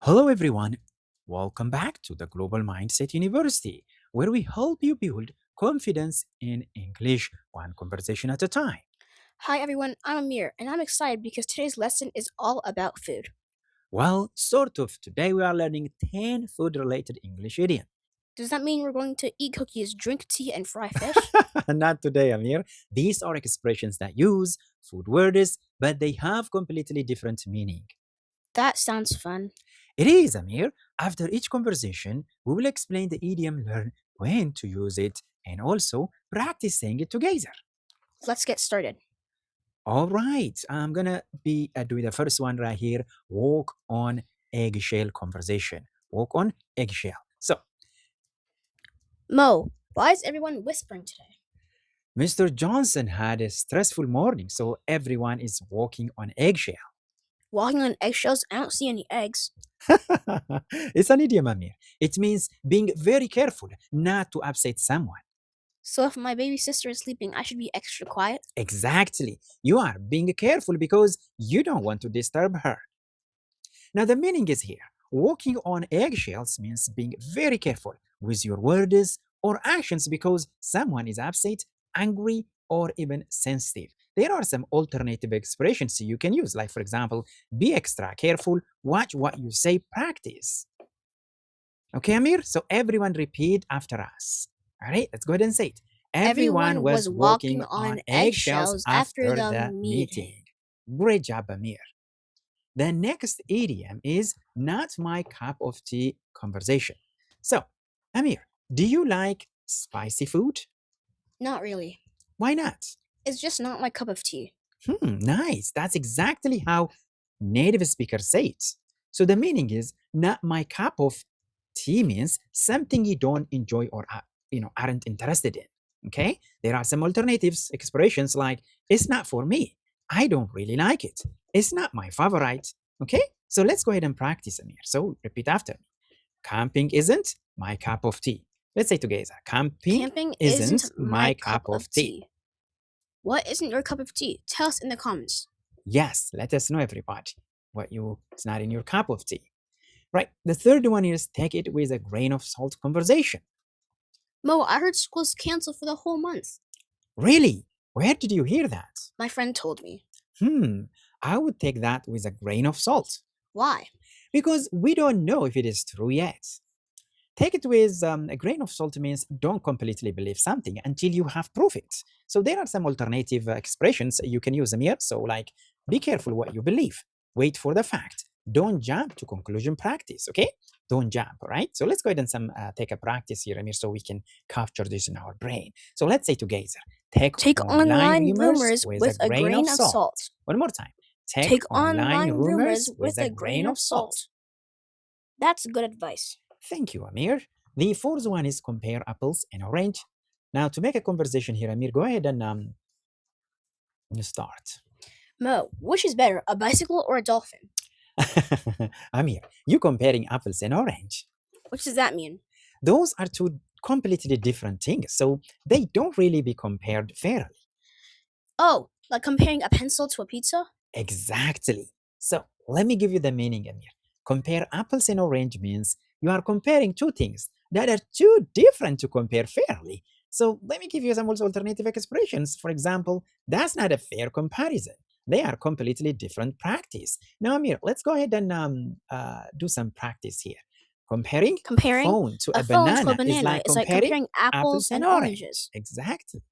Hello, everyone. Welcome back to the Global Mindset University, where we help you build confidence in English one conversation at a time. Hi everyone, I'm Amir, and I'm excited because today's lesson is all about food. Well, sort of. Today we are learning 10 food related English idioms. Does that mean we're going to eat cookies, drink tea, and fry fish? Not today, Amir. These are expressions that use food words, but they have completely different meaning. That sounds fun. It is, Amir. After each conversation, we will explain the idiom, learn when to use it, and also practice saying it together. Let's get started. All right, I'm gonna be doing the first one right here. Walk on eggshell conversation. Walk on eggshell. So, Mo, why is everyone whispering today? Mr. Johnson had a stressful morning, so everyone is walking on eggshell. Walking on eggshells, I don't see any eggs. It's an idiom, Amir. It means being very careful not to upset someone. So if my baby sister is sleeping, I should be extra quiet? Exactly. You are being careful because you don't want to disturb her. Now, the meaning is here. Walking on eggshells means being very careful with your words or actions because someone is upset, angry, or even sensitive. There are some alternative expressions you can use, like, for example, be extra careful, watch what you say, practice. Okay, Amir? So, everyone repeat after us. All right, let's go ahead and say it. Everyone was walking on eggshells after the meeting. Great job, Amir. The next idiom is not my cup of tea conversation. So, Amir, do you like spicy food? Not really. Why not? It's just not my cup of tea. Nice. That's exactly how native speakers say it. So the meaning is not my cup of tea means something you don't enjoy or aren't interested in. Okay? There are some alternatives, expressions like it's not for me. I don't really like it. It's not my favorite. Okay? So let's go ahead and practice, Amir. So repeat after me. Camping isn't my cup of tea. Let's say together. Camping Camping isn't isn't my my cup cup of of tea. tea. What isn't your cup of tea? Tell us in the comments. Yes, let us know, everybody, what you it's not in your cup of tea. Right. The third one is take it with a grain of salt conversation. Mo, I heard school's canceled for the whole month. Really? Where did you hear that? My friend told me. Hmm. I would take that with a grain of salt Why? because we don't know if it is true yet. Take it with a grain of salt means don't completely believe something until you have proof it. So there are some alternative expressions you can use, Amir. So like, be careful what you believe. Wait for the fact. Don't jump to conclusion practice, okay? Don't jump, all right? So let's go ahead and take a practice here, Amir, so we can capture this in our brain. So let's say together, take Take online online rumors rumors with a with a grain of grain of salt. salt. One more time. Take Take online online rumors rumors with with a a grain grain of of salt. salt. That's good advice. Thank you, Amir. The fourth one is compare apples and orange. Now, to make a conversation here, Amir, go ahead and you start. Mo, which is better, a bicycle or a dolphin? Amir, you comparing apples and orange. What does that mean? Those are two completely different things, so they don't really be compared fairly. Oh, like comparing a pencil to a pizza? Exactly. So let me give you the meaning, Amir. Compare apples and orange means you are comparing two things that are too different to compare fairly. So let me give you some also alternative expressions. For example, that's not a fair comparison. They are completely different practice. Now, Amir, let's go ahead and do some practice here. Comparing Comparing phone to a a phone to a banana is banana like is like comparing comparing apples apples and and orange. oranges. Exactly.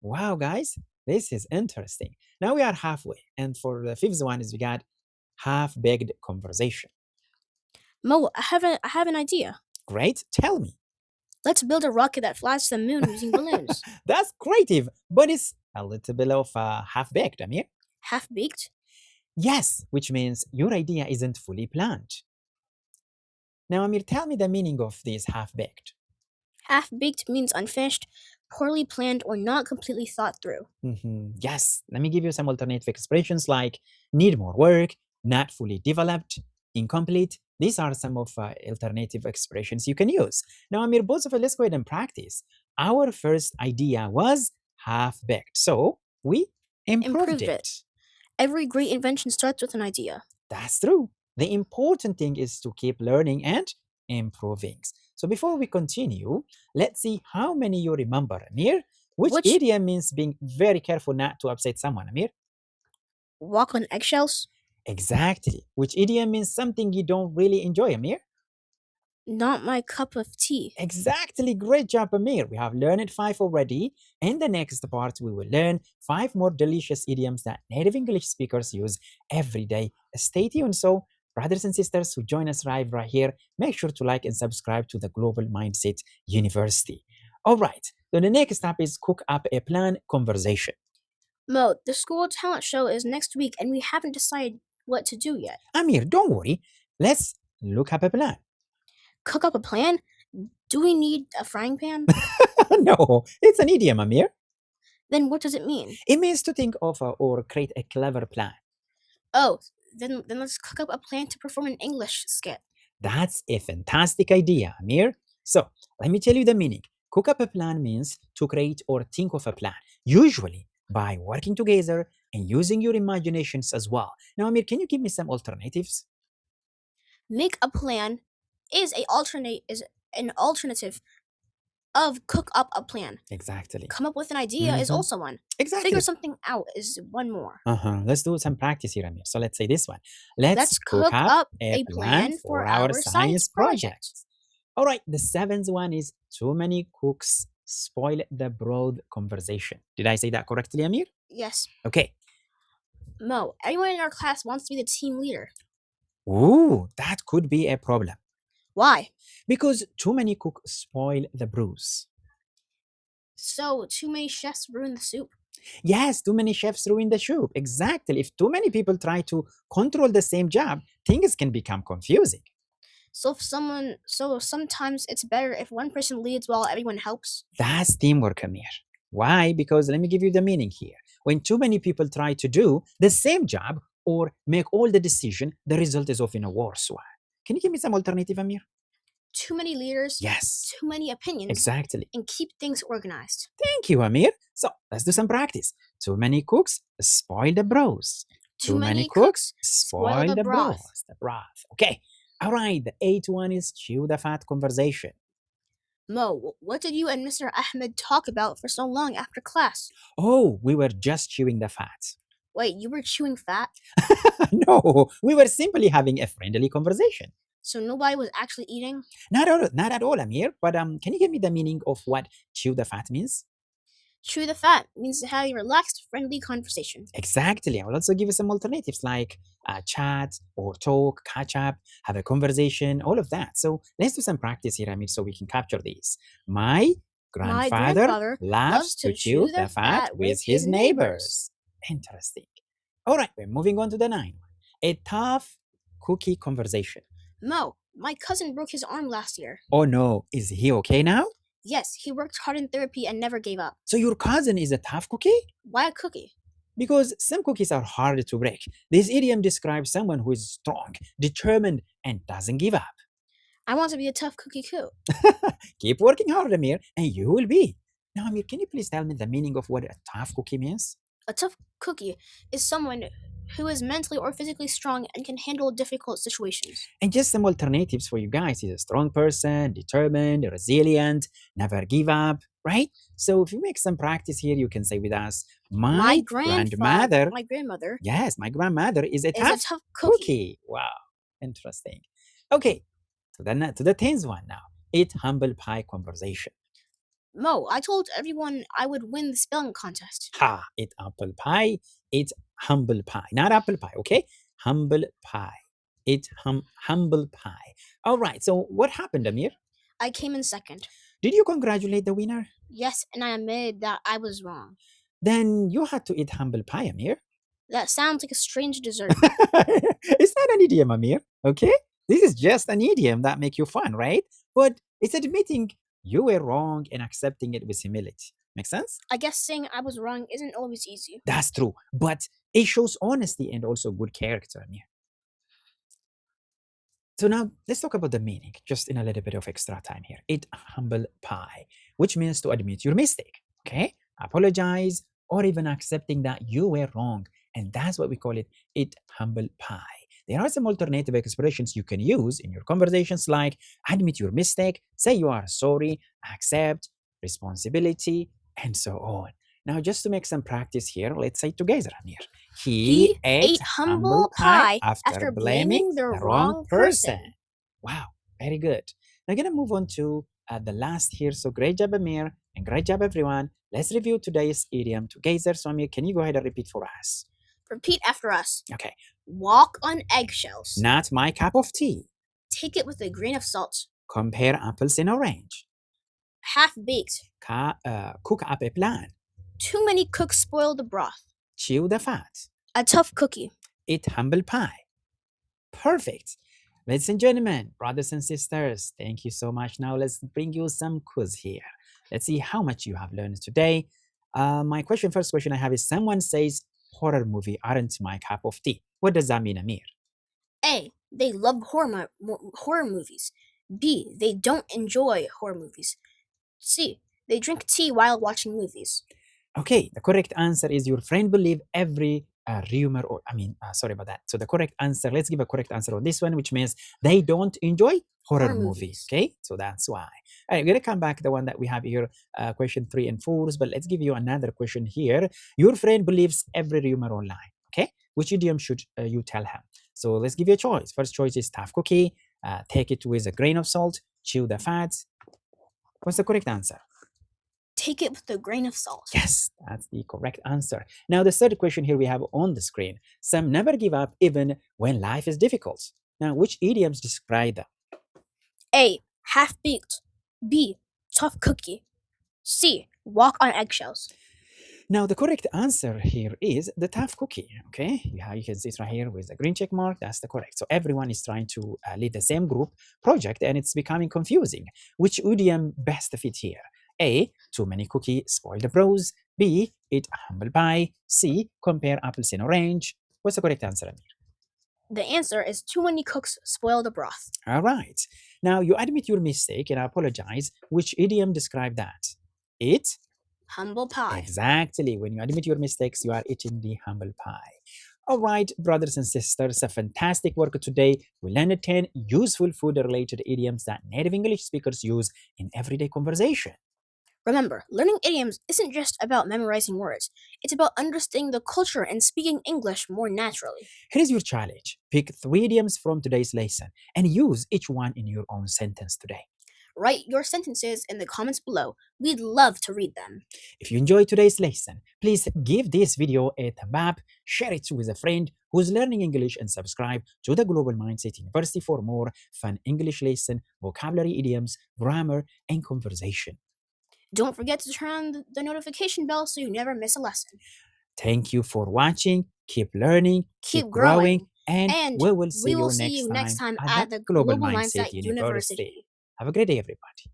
Wow, guys, this is interesting. Now we are halfway. And for the fifth one is we got half-baked conversation. Mo, I have an idea. Great. Tell me. Let's build a rocket that flies to the moon using balloons. That's creative, but it's a little bit of half-baked, Amir. Half baked? Yes, which means your idea isn't fully planned. Now, Amir, tell me the meaning of this half-baked. Half baked means unfinished, poorly planned, or not completely thought through. Yes, let me give you some alternative expressions like need more work, not fully developed, incomplete. These are some of alternative expressions you can use. Now, Amir, both of us, let's go ahead and practice. Our first idea was half baked, so we improved Improved it. it. Every great invention starts with an idea. That's true. The important thing is to keep learning and improving. So before we continue, let's see how many you remember, Amir. Which Which idiom means being very careful not to upset someone, Amir? walk on eggshells? Exactly. Which idiom means something you don't really enjoy, Amir? Not my cup of tea. Exactly. Great job, Amir. We have learned 5 already. In the next part, we will learn 5 more delicious idioms that native English speakers use every day. Stay tuned. So, brothers and sisters who join us right here, make sure to like and subscribe to the Global Mindset University. All right. So, the next step is cook up a plan conversation. Mo, the school talent show is next week and we haven't decided what to do yet. Amir, don't worry. Let's look up a plan. Cook up a plan? Do we need a frying pan? No, it's an idiom, Amir. Then what does it mean? It means to think of or create a clever plan. Oh, then let's cook up a plan to perform an English skit. That's a fantastic idea, Amir. So, let me tell you the meaning. Cook up a plan means to create or think of a plan, usually by working together and using your imaginations as well. Now, Amir, can you give me some alternatives? Make a plan is an alternative of cook up a plan. Exactly. Come up with an idea is also one. Exactly. Figure something out is one more. Let's do some practice here, Amir. So let's say this one. Let's cook up a plan for our science project. All right, the 7th one is too many cooks spoil the broth conversation. Did I say that correctly, Amir? Yes. Okay. Mo, everyone in our class wants to be the team leader. Ooh, that could be a problem. Why? Because too many cooks spoil the brews. So, too many chefs ruin the soup? Yes, too many chefs ruin the soup. Exactly. If too many people try to control the same job, things can become confusing. So sometimes it's better if one person leads while everyone helps. That's teamwork, Amir. Why? Because let me give you the meaning here. When too many people try to do the same job or make all the decision, the result is often a worse one. Can you give me some alternative, Amir? Too many leaders. Yes. Too many opinions. Exactly. And keep things organized. Thank you, Amir. So let's do some practice. Too many cooks spoil the broth. Too many cooks spoil the broth. The broth. Okay. All right. The 8th one is chew the fat conversation. Mo, what did you and Mr. Ahmed talk about for so long after class? Oh, we were just chewing the fat. Wait, you were chewing fat? No, we were simply having a friendly conversation. So nobody was actually eating? Not at all, Amir. But can you give me the meaning of what chew the fat means? Chew the fat means to have a relaxed, friendly conversation. Exactly. I will also give you some alternatives like chat or talk, catch up, have a conversation, all of that. So let's do some practice here, Amir, so we can capture these. My grandfather loves to chew the fat with his neighbors. Interesting. All right, we're moving on to the 9th one. A tough cookie conversation. Mo, my cousin broke his arm last year. Oh no, is he okay now? Yes, he worked hard in therapy and never gave up. So your cousin is a tough cookie? Why a cookie? Because some cookies are hard to break. This idiom describes someone who is strong, determined, and doesn't give up. I want to be a tough cookie too. Keep working hard, Amir, and you will be. Now, Amir, can you please tell me the meaning of what a tough cookie means? A tough cookie is someone who is mentally or physically strong and can handle difficult situations. And just some alternatives for you guys. He's a strong person, determined, resilient, never give up, right? So if you make some practice here, you can say with us, my grandmother. Yes, my grandmother is a tough cookie. Wow, interesting. Okay, to the 10th one now. Eat humble pie conversation. Mo, I told everyone I would win the spelling contest. Ha, eat apple pie, eat humble pie. Not apple pie, okay? Humble pie. Eat humble pie. All right, so what happened, Amir? I came in second. Did you congratulate the winner? Yes, and I admitted that I was wrong. Then you had to eat humble pie, Amir. That sounds like a strange dessert. It's not an idiom, Amir, okay? This is just an idiom that make you fun, right? But it's admitting you were wrong and accepting it with humility. Make sense? I guess saying I was wrong isn't always easy. That's true, but it shows honesty and also good character, Amir. So now let's talk about the meaning, just in a little bit of extra time here. Eat humble pie, which means to admit your mistake, okay? Apologize or even accepting that you were wrong. And that's what we call it, eat humble pie. There are some alternative expressions you can use in your conversations, like admit your mistake, say you are sorry, accept, responsibility, and so on. Now, just to make some practice here, let's say together, Amir. He He ate ate humble humble pie pie after after blaming blaming the the wrong wrong person. person. Wow, very good. Now, I'm going to move on to the last here. So, great job, Amir, and great job, everyone. Let's review today's idiom together. So, Amir, can you go ahead and repeat for us? Repeat after us. Okay. Walk on eggshells. Not my cup of tea. Take it with a grain of salt. Compare apples and orange. Half baked. Cook up a plan. Too many cooks spoil the broth. Chew the fat. A tough cookie. Eat humble pie. Perfect. Ladies and gentlemen, brothers and sisters, thank you so much. Now let's bring you some quiz here. Let's see how much you have learned today. My first question I have is, someone says horror movie aren't my cup of tea. What does that mean, Amir? A. They love horror movies. B. They don't enjoy horror movies. C. They drink tea while watching movies. Okay, the correct answer is your friend believe every rumor, or sorry about that. So the correct answer, let's give a correct answer on this one, which means they don't enjoy horror movies. Okay, so that's why. All right, we're gonna come back to the one that we have here, question 3 and 4, but let's give you another question here. Your friend believes every rumor online. Okay, which idiom should you tell him? So let's give you a choice. First choice is tough cookie, take it with a grain of salt, chew the fat. What's the correct answer? Take it with a grain of salt. Yes, that's the correct answer. Now, the third question here we have on the screen. Some never give up even when life is difficult. Now, which idioms describe them? A. Half-baked. B. Tough cookie. C. Walk on eggshells. Now, the correct answer here is the tough cookie. Okay, yeah, you can see it right here with the green check mark. That's the correct. So everyone is trying to lead the same group project, and it's becoming confusing. Which idiom best fit here? A. Too many cookies spoil the bros. B. Eat humble pie. C. Compare apples and orange. What's the correct answer, Amir? The answer is too many cooks spoil the broth. All right. Now you admit your mistake and I apologize. Which idiom describe that? Eat humble pie. Exactly. When you admit your mistakes, you are eating the humble pie. All right, brothers and sisters, a fantastic work today. We learned 10 useful food-related idioms that native English speakers use in everyday conversation. Remember, learning idioms isn't just about memorizing words. It's about understanding the culture and speaking English more naturally. Here's your challenge. Pick 3 idioms from today's lesson and use each one in your own sentence today. Write your sentences in the comments below. We'd love to read them. If you enjoyed today's lesson, please give this video a thumb up, share it with a friend who's learning English, and subscribe to the Global Mindset University for more fun English lesson, vocabulary, idioms, grammar, and conversation. Don't forget to turn on the notification bell so you never miss a lesson. Thank you for watching. Keep learning, keep growing, and we will see you next time at the Global Mindset University. Have a great day, everybody.